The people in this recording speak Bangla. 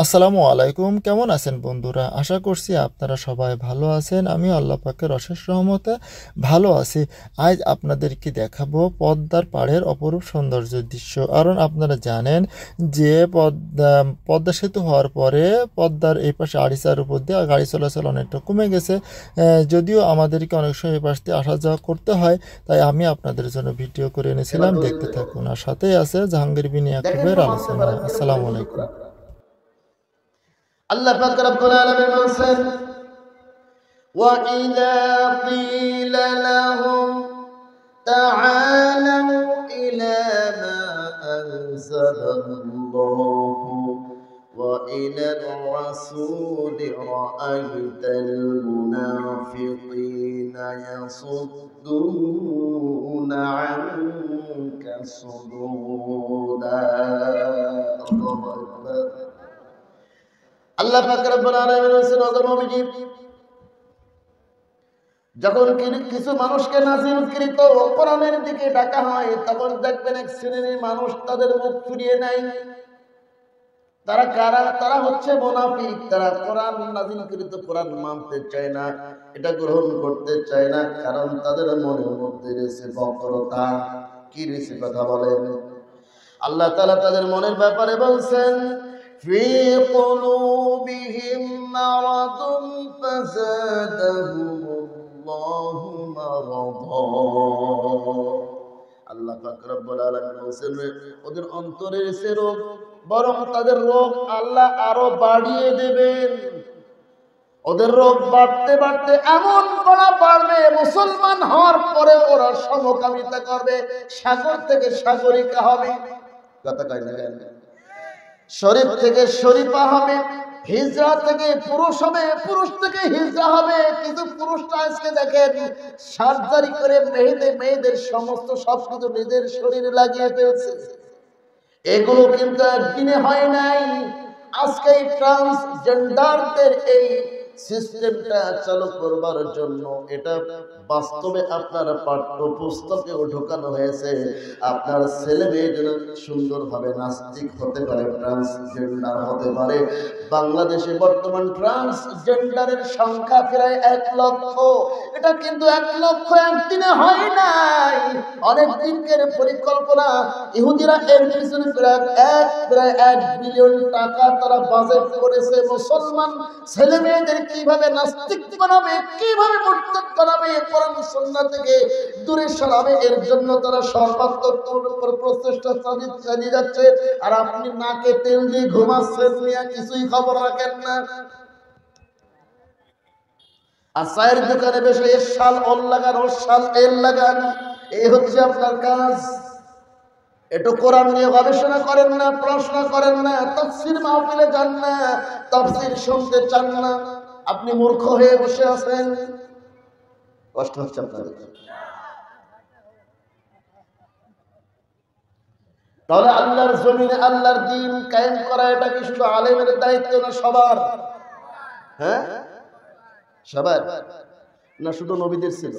আসসালামু আলাইকুম। কেমন আছেন বন্ধুরা? আশা করছি আপনারা সবাই ভালো আছেন। আমিও আল্লাহ পাকের অশেষ রহমতে ভালো আছি। আজ আপনাদেরকে দেখাবো পদ্মার পাড়ের অপরূপ সৌন্দর্যের দৃশ্য। কারণ আপনারা জানেন যে পদ্মা সেতু হওয়ার পরে পদ্মার এই পাশে আড়িচার উপর দিয়ে গাড়ি চলাচল অনেকটা কমে গেছে। যদিও আমাদেরকে অনেক সময় এই পাশ দিয়ে আসা যাওয়া করতে হয়, তাই আমি আপনাদের জন্য ভিডিও করে এনেছিলাম। দেখতে থাকুন। আর সাথেই আছে জাহাঙ্গীর বিন ইয়াকুবের আলোচনা। আসসালামু আলাইকুম। আল্লাহ পাক রব্বুল আলামিন বলেন وَإِذَا قِيلَ لَهُمْ تَعَالَوْا إِلَى مَا أَنزَلَ اللَّهُ وَإِلَى الرَّسُولِ رَأَيْتَ الْمُنَافِقِينَ يَصُدُّونَ عَنكَ صُدُودًا الله أكبر আল্লাহ পাক রব্বুল আলামিন বলেন ওগো নবীজি, যখন কিছু মানুষকে নাজিলকৃত কোরআনের দিকে ডাকা হয় তখন দেখবেন এক শ্রেণীর মানুষ তাদের মুখ ফিরিয়ে নেয়। তারা কারা? তারা হচ্ছে মুনাফিক। তারা কোরআন নাজিলকৃত কোরআন মানতে চায় না, এটা গ্রহণ করতে চায় না, কারণ তাদের মনের মধ্যে রয়েছে বক্রতা। কি রয়েছে কথা বলেন? আল্লাহ তাআলা তাদের মনের ব্যাপারে বলছেন في قلوبهم مرض فزادهم الله مرضا আল্লাহ পাক রব্বুল আলামিন বলেন ওদের অন্তরে রয়েছে রোগ, বরং তাদের রোগ আল্লাহ আরো বাড়িয়ে দেবেন। ওদের রোগ বাড়তে বাড়তে এমন কড়া বাড়বে, মুসলমান হওয়ার পরে ওরা সমকামিতা করবে, সাগর থেকে সাগরিকা হবে। কথা কয় না কেন? শরীফ থেকে শরীফা হবে, হিজরা থেকে পুরুষ হবে, পুরুষ থেকে হিজরা হবে। কিন্তু পুরুষটা আজকে দেখেন সার্জারি করে মেয়েদের সমস্ত সবকিছু নিজের শরীরে লাগিয়ে ফেলছে। এগুলো কিন্তু একদিনে হয় নাই। আজকে এই ট্রান্সজেন্ডারদের এই সিস্টেমটা চালু করবার জন্য এটা বাস্তবে আপনার পাঠ্যপুস্তকেও ঢোকানো হয়েছে। আপনার ছেলে মেয়ে যেন সুন্দরভাবে নাস্তিক হতে পারে, ট্রান্সজেন্ডার হতে পারে। বাংলাদেশে বর্তমান ট্রান্সজেন্ডারের সংখ্যা প্রায় 1 লক্ষ। এটা কিন্তু 1 লক্ষ একদিনে হয় নাই, অনেক দিনের পরিকল্পনা। ইহুদিরা এর পিছনে প্রায় 1 বিলিয়ন টাকা তারা বাজেট করেছে। মুসলমান ছেলে মেয়েদের কিভাবে নাস্তিক বানাবে, কিভাবে মুরতাদ বানাবে, কোরআন সুন্নাহ থেকে দূরে সরাবে, এর জন্য তারা সর্বাত্মক প্রচেষ্টা চালিয়ে যাচ্ছে। আর আপনি নাকে তেল দিয়ে ঘুমাচ্ছেন, নিয়ে কিছুই খবর রাখেন না। আর চায়ের দোকানে বসে এর সাল ওর লাগান, ওর সাল এর লাগান, এই হচ্ছে আপনার কাজ। একটু কোরআন নিয়ে গবেষণা করেন না, প্রশ্ন করেন না, তাফসীর মাহফিলে যান না, তাফসীর শুনতে চান না, আপনি মূর্খ হয়ে বসে আছেন। কষ্ট হচ্ছে আপনাদের? তাহলে আল্লাহর জমিনে আল্লাহর দ্বীন কায়েম করা এটা কি শুধু আলেমের দায়িত্ব না সবার? হ্যাঁ, সবার না শুধু নবীদের ছিল?